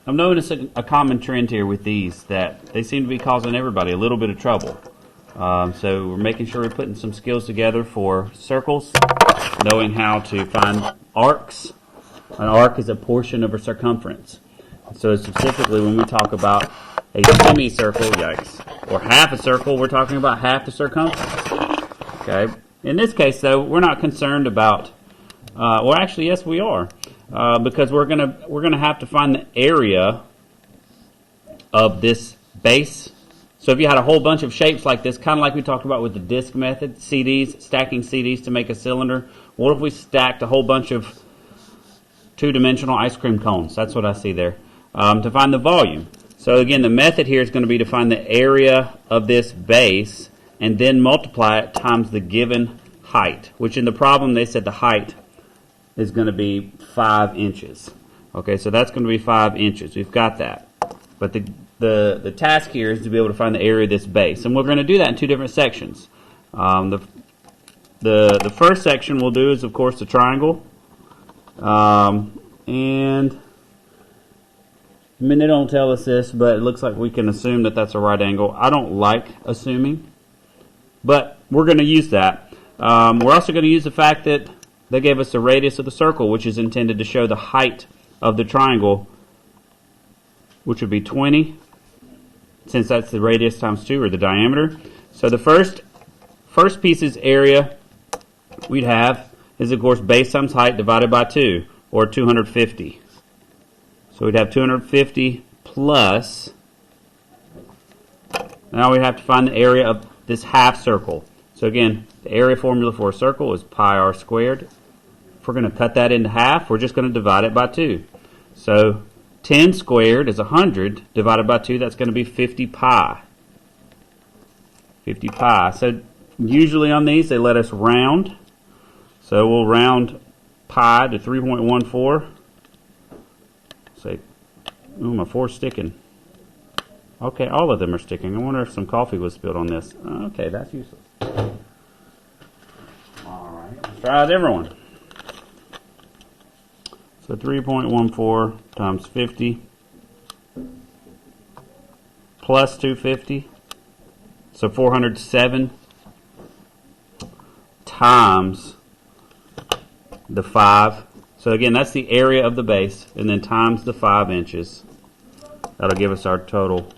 I'm noticing a common trend here with these, that they seem to be causing everybody a little bit of trouble. So we're making sure we're putting some skills together for circles, knowing how to find arcs. An arc is a portion of a circumference. So specifically when we talk about a semicircle, yikes, or half a circle, we're talking about half the circumference. Okay. In this case, though, we're not concerned about. Well, actually, yes, we are, because we're gonna have to find the area of this base. So if you had a whole bunch of shapes like this, kind of like we talked about with the disk method, CDs, stacking CDs to make a cylinder. What if we stacked a whole bunch of two-dimensional ice cream cones? That's what I see there. To find the volume. So again, the method here is going to be to find the area of this base and then multiply it times the given height, which in the problem they said the height is going to be 5 inches. Okay, so that's going to be 5 inches. We've got that. But the task here is to be able to find the area of this base. And we're going to do that in two different sections. The first section we'll do is, of course, the triangle. And I mean, they don't tell us this, but it looks like we can assume that that's a right angle. I don't like assuming, but we're going to use that. We're also going to use the fact that they gave us the radius of the circle, which is intended to show the height of the triangle, which would be 20, since that's the radius times 2, or the diameter. So the first piece's area we'd have is, of course, base times height divided by 2, or 250. So we'd have 250 plus, now we have to find the area of this half circle. So again, the area formula for a circle is pi r squared. If we're going to cut that into half, we're just going to divide it by 2. So 10 squared is 100 divided by 2. That's going to be 50 pi. 50 pi. So usually on these, they let us round. So we'll round pi to 3.14. Say, ooh, my 4's sticking. Okay, all of them are sticking. I wonder if some coffee was spilled on this. Okay, that's useless. All right, let's try it, everyone. So 3.14 times 50 plus 250. So 407 times the 5. So again, that's the area of the base, and then times the 5 inches. That'll give us our total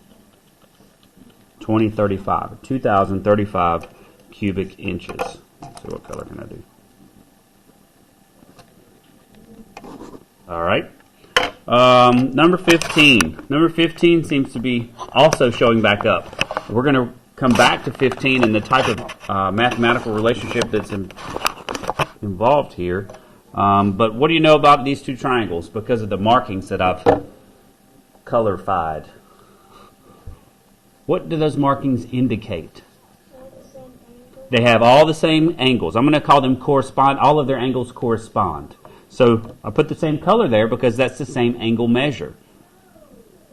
2035 cubic inches. Let's see, what color can I do? All right. Number 15. Number 15 seems to be also showing back up. We're going to come back to 15 and the type of mathematical relationship that's involved here. But what do you know about these two triangles because of the markings that I've colorified? What do those markings indicate? They have all the same angles. I'm going to call them correspond. All of their angles correspond. So I put the same color there because that's the same angle measure.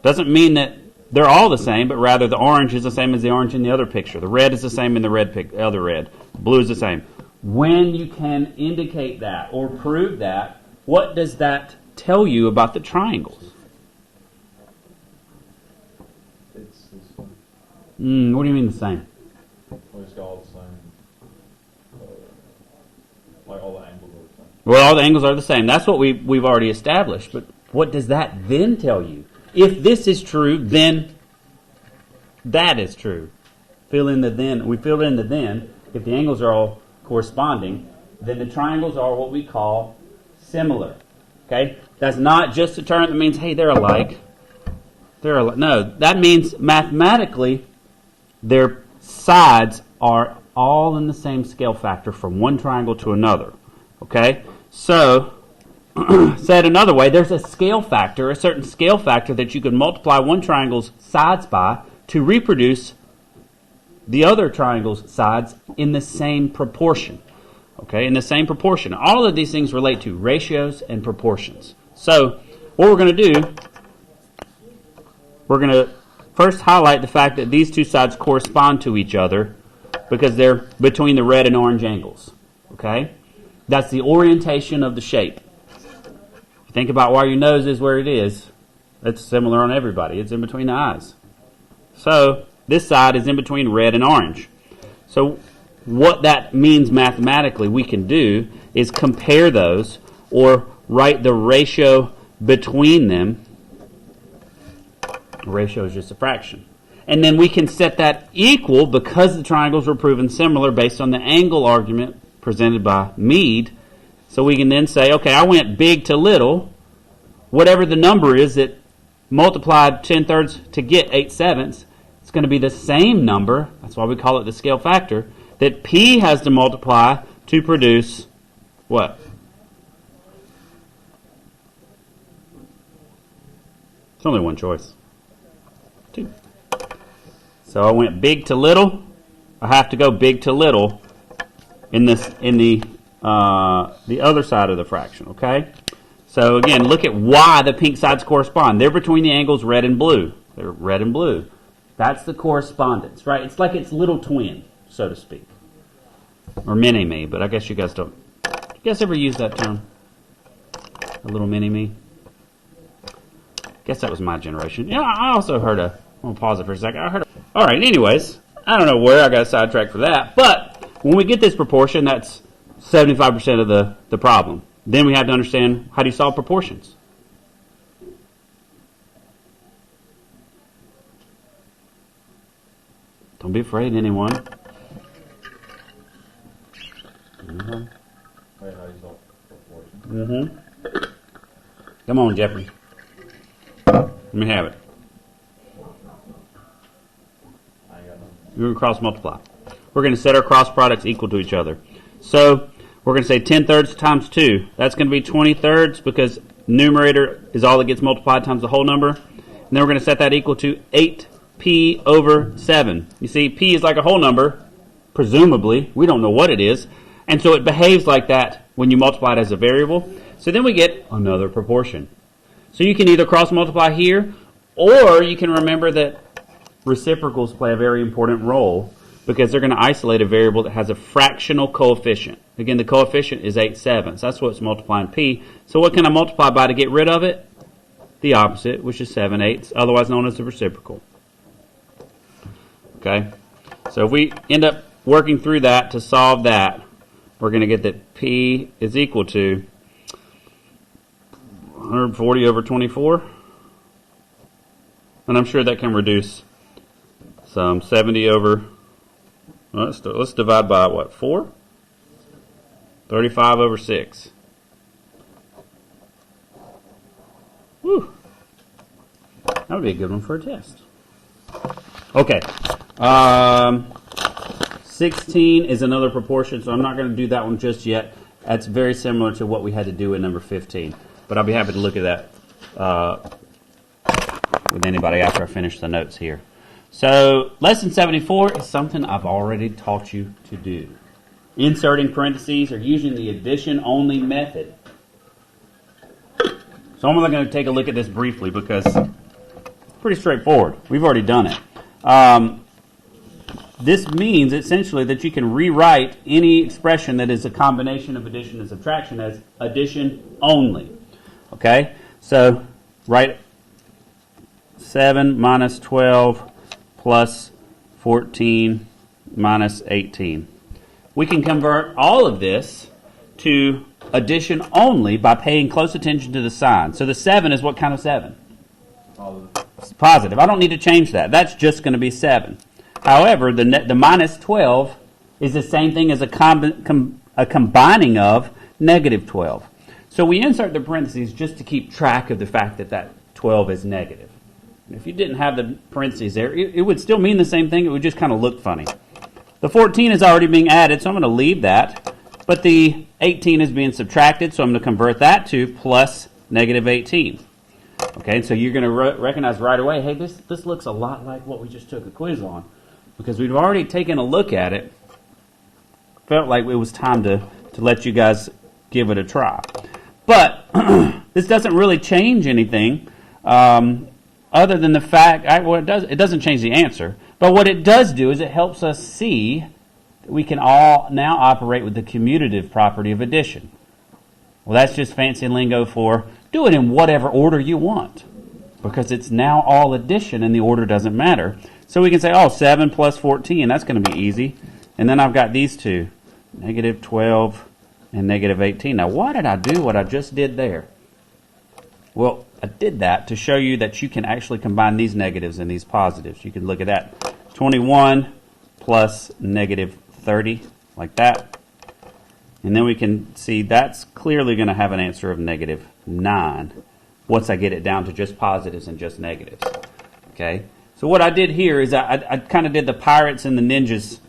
Doesn't mean that they're all the same, but rather the orange is the same as the orange in the other picture. The red is the same in the other red. Blue is the same. When you can indicate that or prove that, what does that tell you about the triangles? It's the same. What do you mean the same? Well, it's got all the same. Like all the angles are the same. Well, all the angles are the same. That's what we've already established. But what does that then tell you? If this is true, then that is true. Fill in the then. We fill in the then. If the angles are all corresponding, then the triangles are what we call similar. Okay? That's not just a term that means, hey, they're alike. They're alike. No, that means mathematically their sides are all in the same scale factor from one triangle to another. Okay? So, said another way, there's a scale factor, a certain scale factor that you can multiply one triangle's sides by to reproduce the other triangle's sides in the same proportion. Okay, in the same proportion. All of these things relate to ratios and proportions. So, what we're going to do, we're going to first highlight the fact that these two sides correspond to each other because they're between the red and orange angles. Okay? That's the orientation of the shape. Think about why your nose is where it is. It's similar on everybody. It's in between the eyes. So this side is in between red and orange. So what that means mathematically we can do is compare those or write the ratio between them. The ratio is just a fraction. And then we can set that equal because the triangles were proven similar based on the angle argument presented by Meade. So we can then say, okay, I went big to little. Whatever the number is that multiplied 10/3 to get 8/7, it's going to be the same number, that's why we call it the scale factor, that P has to multiply to produce what? It's only one choice. 2. So I went big to little. I have to go big to little in the other side of the fraction, okay? So again, look at why the pink sides correspond. They're between the angles red and blue. They're red and blue. That's the correspondence, right? It's like its little twin, so to speak. Or mini-me, but I guess you guys don't. You guys ever use that term? A little mini-me? I guess that was my generation. Yeah, I also heard I'm going to pause it for a second. All right, anyways, I don't know where I got sidetracked for that, but when we get this proportion, that's 75% of the problem. Then we have to understand, how do you solve proportions? Don't be afraid, anyone. Wait, how do you solve proportions? Come on, Jeffrey. Let me have it. I ain't got nothing. We're going to cross multiply. We're going to set our cross products equal to each other. So we're going to say 10/3 times 2. That's going to be 20/3 because numerator is all that gets multiplied times the whole number. And then we're going to set that equal to 8p over 7. You see, p is like a whole number, presumably. We don't know what it is. And so it behaves like that when you multiply it as a variable. So then we get another proportion. So you can either cross multiply here, or you can remember that reciprocals play a very important role because they're going to isolate a variable that has a fractional coefficient. Again, the coefficient is 8/7. That's what's multiplying p. So what can I multiply by to get rid of it? The opposite, which is 7/8, otherwise known as the reciprocal. Okay? So if we end up working through that to solve that, we're going to get that p is equal to 140 over 24. And I'm sure that can reduce some 70 over, well, let's divide by what, 4? 35 over 6. Whew. That would be a good one for a test. Okay. 16 is another proportion, so I'm not going to do that one just yet. That's very similar to what we had to do in number 15. But I'll be happy to look at that with anybody after I finish the notes here. So lesson 74 is something I've already taught you to do. Inserting parentheses or using the addition-only method. So I'm only going to take a look at this briefly because it's pretty straightforward. We've already done it. This means essentially that you can rewrite any expression that is a combination of addition and subtraction as addition only. Okay? So write 7 minus 12 plus 14 minus 18. We can convert all of this to addition only by paying close attention to the sign. So the 7 is what kind of 7? Positive. It's positive. I don't need to change that. That's just going to be 7. However, the minus 12 is the same thing as a combining of negative 12. So we insert the parentheses just to keep track of the fact that that 12 is negative. And if you didn't have the parentheses there, it would still mean the same thing. It would just kind of look funny. The 14 is already being added, so I'm going to leave that. But the 18 is being subtracted, so I'm going to convert that to plus negative 18. Okay, so you're going to recognize right away, hey, this looks a lot like what we just took a quiz on. Because we've already taken a look at it. Felt like it was time to let you guys give it a try. But this doesn't really change anything other than the fact, it doesn't change the answer. But what it does do is it helps us see that we can all now operate with the commutative property of addition. Well, that's just fancy lingo for do it in whatever order you want. because it's now all addition and the order doesn't matter. So we can say, oh, 7 plus 14, that's going to be easy. And then I've got these two, negative 12 and negative 18. Now, why did I do what I just did there? Well, I did that to show you that you can actually combine these negatives and these positives. You can look at that. 21 plus negative 30, like that. And then we can see that's clearly going to have an answer of negative 9 once I get it down to just positives and just negatives. Okay? So what I did here is I kind of did the pirates and the ninjas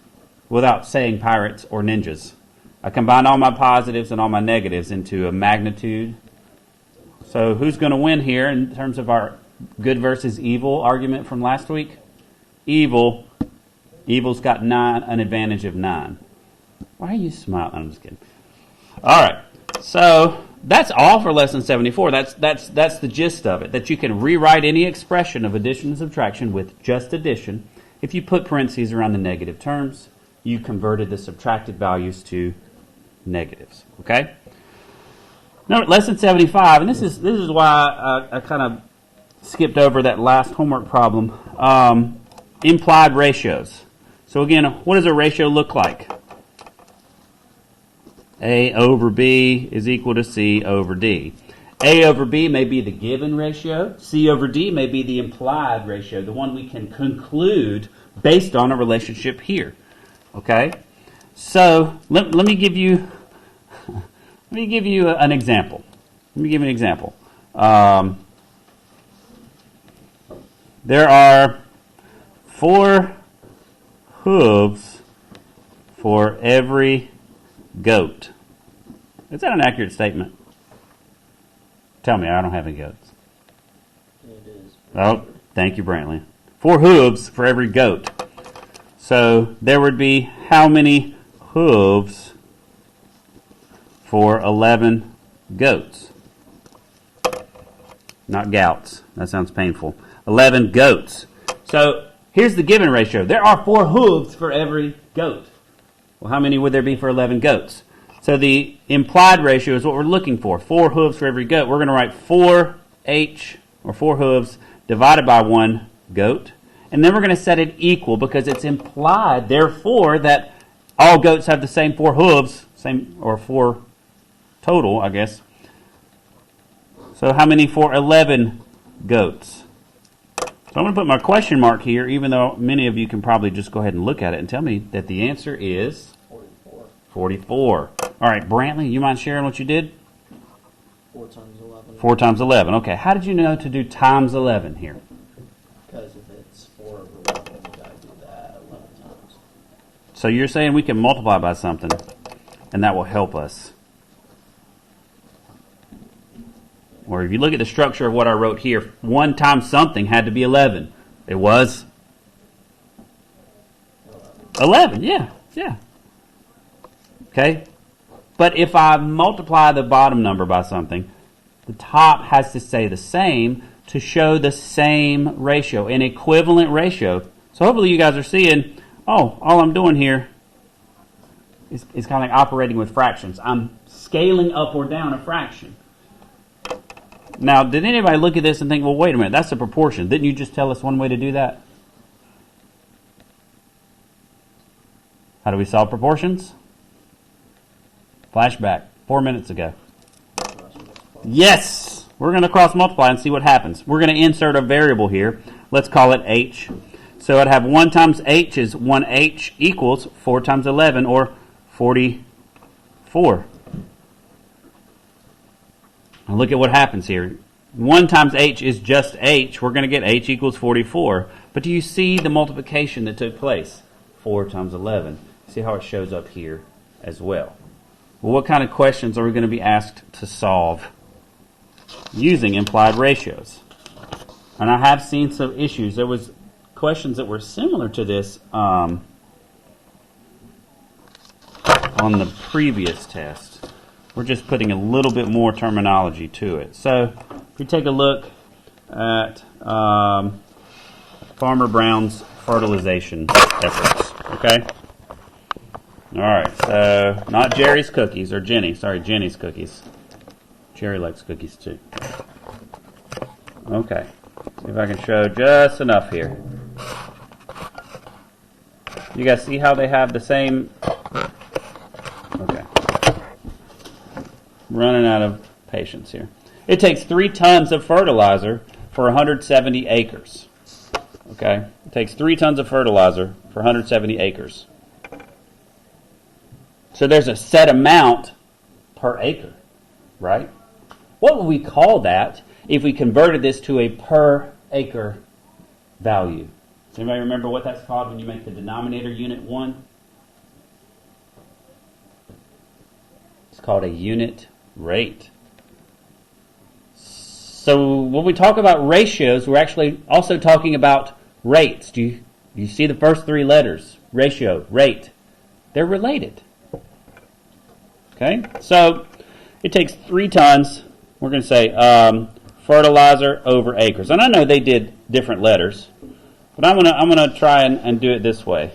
without saying pirates or ninjas. I combined all my positives and all my negatives into a magnitude. So who's going to win here in terms of our good versus evil argument from last week? Evil. Evil's got 9, an advantage of 9. Why are you smiling? I'm just kidding. All right. So that's all for lesson 74. That's the gist of it, that you can rewrite any expression of addition and subtraction with just addition. If you put parentheses around the negative terms, you converted the subtracted values to negatives. Okay? Now, lesson 75, and this is why I kind of skipped over that last homework problem, implied ratios. So again, what does a ratio look like? A over B is equal to C over D. A over B may be the given ratio. C over D may be the implied ratio, the one we can conclude based on a relationship here. Okay? So let me give you an example. Let me give you an example. There are 4 hooves for every goat. Is that an accurate statement? Tell me, I don't have any goats. It is. Oh, thank you, Brantley. 4 hooves for every goat. So there would be how many hooves for 11 goats? Not gouts. That sounds painful. 11 goats. So here's the given ratio. There are 4 hooves for every goat. Well, how many would there be for 11 goats? So the implied ratio is what we're looking for. 4 hooves for every goat. We're going to write 4h, or 4 hooves, divided by 1 goat. And then we're going to set it equal because it's implied, therefore, that all goats have the same 4 hooves, or 4 total, I guess. So how many for 11 goats? So I'm going to put my question mark here, even though many of you can probably just go ahead and look at it and tell me that the answer is 44. All right, Brantley, you mind sharing what you did? 4 times 11. 4 times 11. Okay, how did you know to do times 11 here? Because if it's 4 over 11, you gotta do that 11 times. So you're saying we can multiply by something, and that will help us. Or if you look at the structure of what I wrote here, 1 times something had to be 11. It was 11, yeah. Okay? But if I multiply the bottom number by something, the top has to stay the same to show the same ratio, an equivalent ratio. So hopefully you guys are seeing, all I'm doing here is kind of like operating with fractions. I'm scaling up or down a fraction. Now, did anybody look at this and think, well, wait a minute, that's a proportion. Didn't you just tell us one way to do that? How do we solve proportions? Flashback, 4 minutes ago. Yes! We're going to cross multiply and see what happens. We're going to insert a variable here. Let's call it h. So I'd have 1 times h is 1h equals 4 times 11, or 44. Now look at what happens here. 1 times h is just h. We're going to get h equals 44. But do you see the multiplication that took place? 4 times 11. See how it shows up here as well. Well, what kind of questions are we going to be asked to solve using implied ratios? And I have seen some issues. There was questions that were similar to this on the previous test. We're just putting a little bit more terminology to it. So if we take a look at Farmer Brown's fertilization efforts, okay? All right, so not Jerry's cookies, or Jenny. Sorry, Jenny's cookies. Jerry likes cookies too. Okay. See if I can show just enough here. You guys see how they have the same? Okay. Running out of patience here. It takes 3 tons of fertilizer for 170 acres. Okay? It takes 3 tons of fertilizer for 170 acres. So there's a set amount per acre, right? What would we call that if we converted this to a per acre value? Does anybody remember what that's called when you make the denominator unit 1? It's called a unit rate. So when we talk about ratios, we're actually also talking about rates. Do you see the first 3 letters? Ratio, rate. They're related. Okay? So it takes 3 tons. We're going to say fertilizer over acres. And I know they did different letters, but I'm gonna try and do it this way.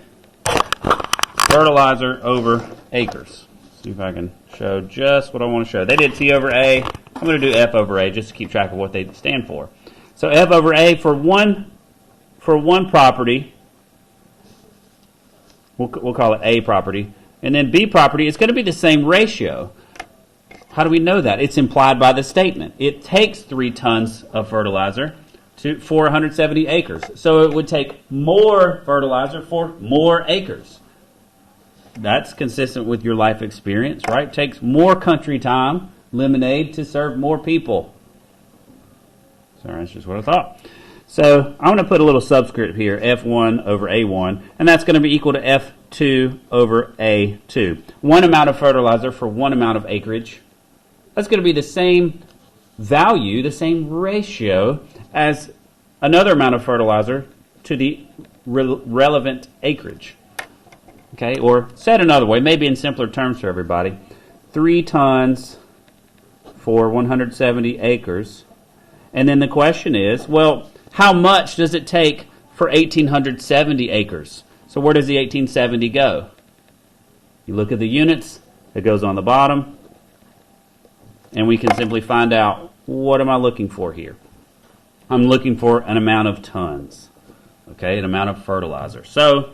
Fertilizer over acres. See if I can show just what I want to show. They did T over A. I'm going to do F over A just to keep track of what they stand for. So F over A for one property, we'll call it A property, and then B property, it's going to be the same ratio. How do we know that? It's implied by the statement. It takes 3 tons of fertilizer for 170 acres. So it would take more fertilizer for more acres. That's consistent with your life experience, right? It takes more country time, lemonade, to serve more people. Sorry, that's just what I thought. So I'm going to put a little subscript here, F1 over A1, and that's going to be equal to F2 over A2. One amount of fertilizer for one amount of acreage. That's going to be the same value, the same ratio as another amount of fertilizer to the relevant acreage. Okay, or said another way, maybe in simpler terms for everybody, 3 tons for 170 acres. And then the question is, well, how much does it take for 1,870 acres? So where does the 1870 go? You look at the units, it goes on the bottom, and we can simply find out, what am I looking for here? I'm looking for an amount of tons, okay, an amount of fertilizer. So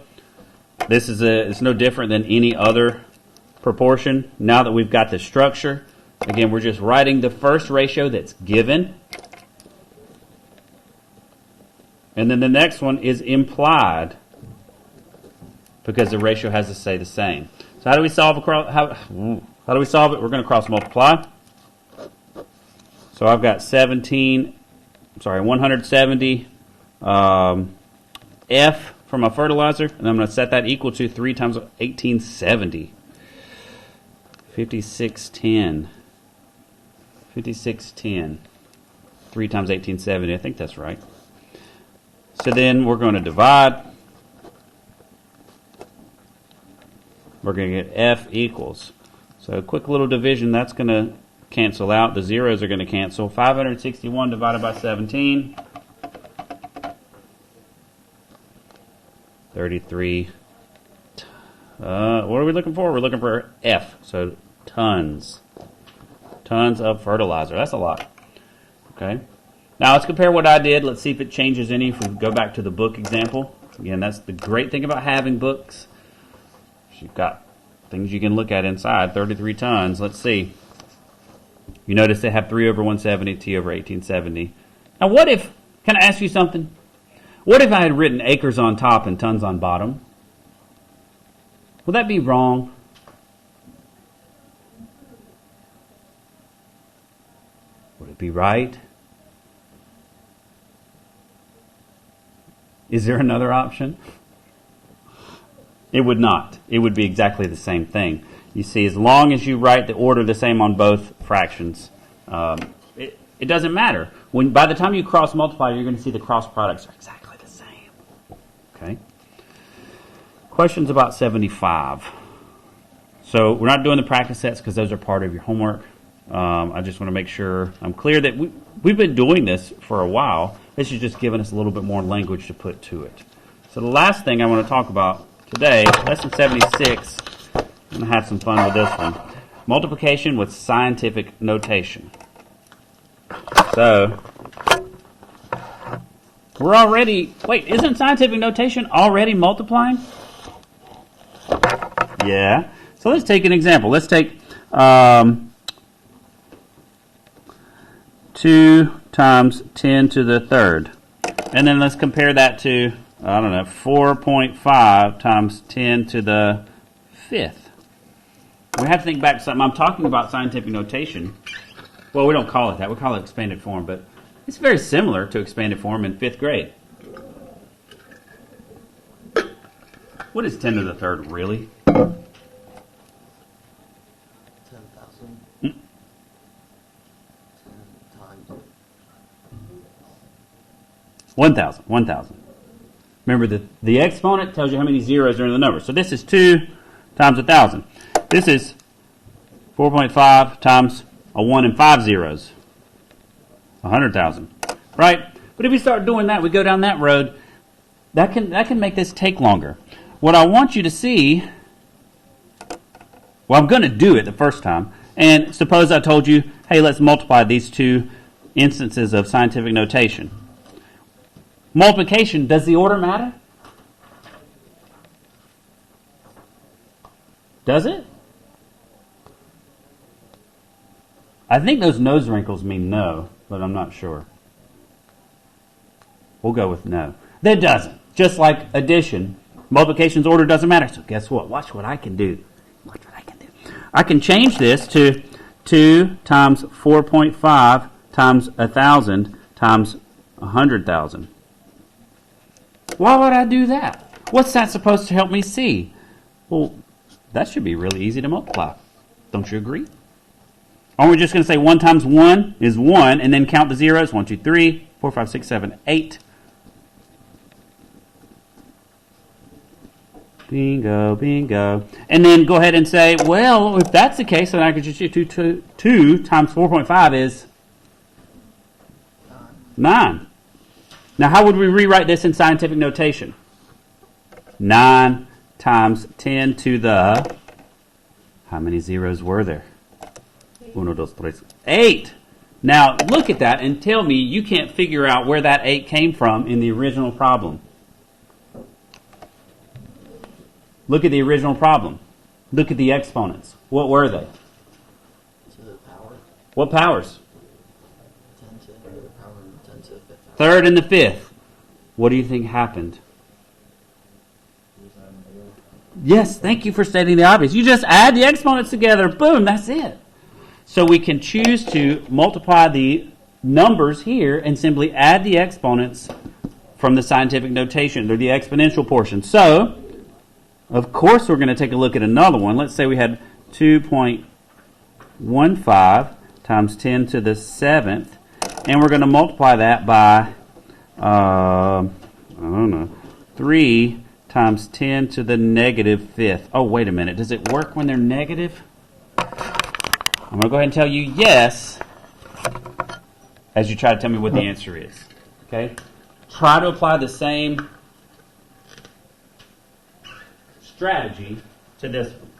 this is it's no different than any other proportion. Now that we've got the structure, again, we're just writing the first ratio that's given. And then the next one is implied because the ratio has to stay the same. So how do we solve how do we solve it? We're going to cross multiply. So I've got 170 F for my fertilizer, and I'm going to set that equal to 3 times 1870. 5610. 5610. 3 times 1870. I think that's right. So then we're going to divide. We're going to get F equals. So a quick little division, that's going to cancel out. The zeros are going to cancel. 561 divided by 17. 33. What are we looking for? We're looking for F. So tons. Tons of fertilizer. That's a lot. Okay. Now let's compare what I did. Let's see if it changes any if we go back to the book example. Again, that's the great thing about having books. You've got things you can look at inside. 33 tons. Let's see. You notice they have 3 over 170, T over 1870. Now what if, can I ask you something? What if I had written acres on top and tons on bottom? Would that be wrong? Would it be right? Is there another option? It would not. It would be exactly the same thing. You see, as long as you write the order the same on both fractions, it doesn't matter. By the time you cross multiply, you're going to see the cross products are exactly the same. Okay. Questions about 75. So we're not doing the practice sets because those are part of your homework. I just want to make sure I'm clear that we've been doing this for a while. This is just giving us a little bit more language to put to it. So the last thing I want to talk about today, lesson 76, I'm going to have some fun with this one. Multiplication with scientific notation. So We're already, wait, isn't scientific notation already multiplying? Yeah. So let's take an example. Let's take 2 times 10 to the third. And then let's compare that to, I don't know, 4.5 times 10 to the fifth. We have to think back to something. I'm talking about scientific notation. Well, we don't call it that. We call it expanded form, but it's very similar to expanded form in 5th grade. What is 10 to the third, really? 10,000. 10 times. 1,000. 1,000. Remember, the exponent tells you how many zeros are in the number. So this is 2 times 1,000. This is 4.5 times a 1 and 5 zeros. 100,000. Right? But if we start doing that, we go down that road, that can make this take longer. What I want you to see, well, I'm going to do it the first time. And suppose I told you, hey, let's multiply these two instances of scientific notation. Multiplication, does the order matter? Does it? I think those nose wrinkles mean no, but I'm not sure. We'll go with no. That doesn't. Just like addition, multiplication's order doesn't matter. So guess what? Watch what I can do. Watch what I can do. I can change this to 2 times 4.5 times 1,000 times 100,000. Why would I do that? What's that supposed to help me see? Well, that should be really easy to multiply. Don't you agree? Aren't we just going to say 1 times 1 is 1 and then count the zeros? 1, 2, 3, 4, 5, 6, 7, 8. Bingo, bingo. And then go ahead and say, well, if that's the case, then I could just do 2 times 4.5 is 9. Now, how would we rewrite this in scientific notation? 9 times 10 to the... How many zeros were there? 1, 2, 3, 8. Now, look at that and tell me you can't figure out where that 8 came from in the original problem. Look at the original problem. Look at the exponents. What were they? To the power. What powers? 10 to the power 10 to the fifth. Third and the fifth. What do you think happened? Yes, thank you for stating the obvious. You just add the exponents together. Boom, that's it. So we can choose to multiply the numbers here and simply add the exponents from the scientific notation. They're the exponential portion. So, of course, we're going to take a look at another one. Let's say we had 2.15 times 10 to the 7th. And we're going to multiply that by, 3 times 10 to the negative 5th. Oh, wait a minute. Does it work when they're negative? I'm going to go ahead and tell you yes as you try to tell me what the answer is. Okay? Try to apply the same strategy to this one.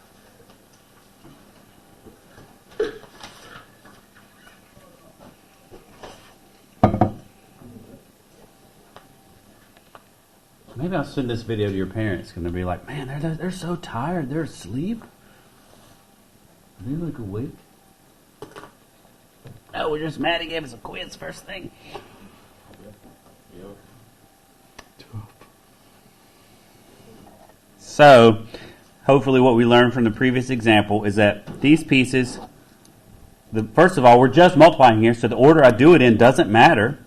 Maybe I'll send this video to your parents. It's going to be like, man, they're so tired. They're asleep. Are they like awake? No, we're just mad he gave us a quiz first thing. So, hopefully what we learned from the previous example is that these pieces, first of all, we're just multiplying here, so the order I do it in doesn't matter.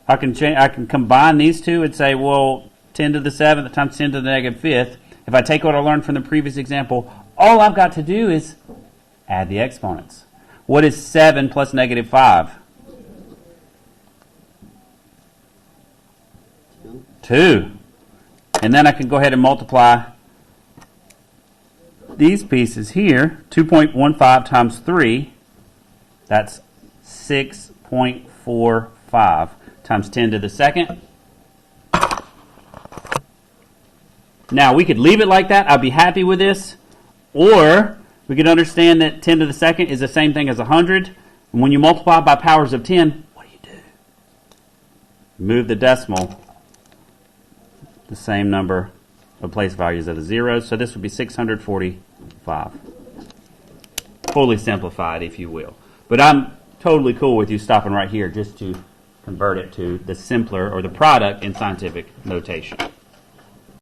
I can combine these two and say, well, 10 to the 7th times 10 to the negative 5th. If I take what I learned from the previous example, all I've got to do is add the exponents. What is 7 plus negative 5? 2. And then I can go ahead and multiply these pieces here. 2.15 times 3, that's 6.45 times 10 to the 2nd. Now, we could leave it like that. I'd be happy with this. Or we could understand that 10 to the 2nd is the same thing as 100. And when you multiply by powers of 10, what do? Move the decimal the same number of place values of the zeros. So this would be 645. Fully simplified, if you will. But I'm totally cool with you stopping right here just to convert it to the simpler or the product in scientific notation.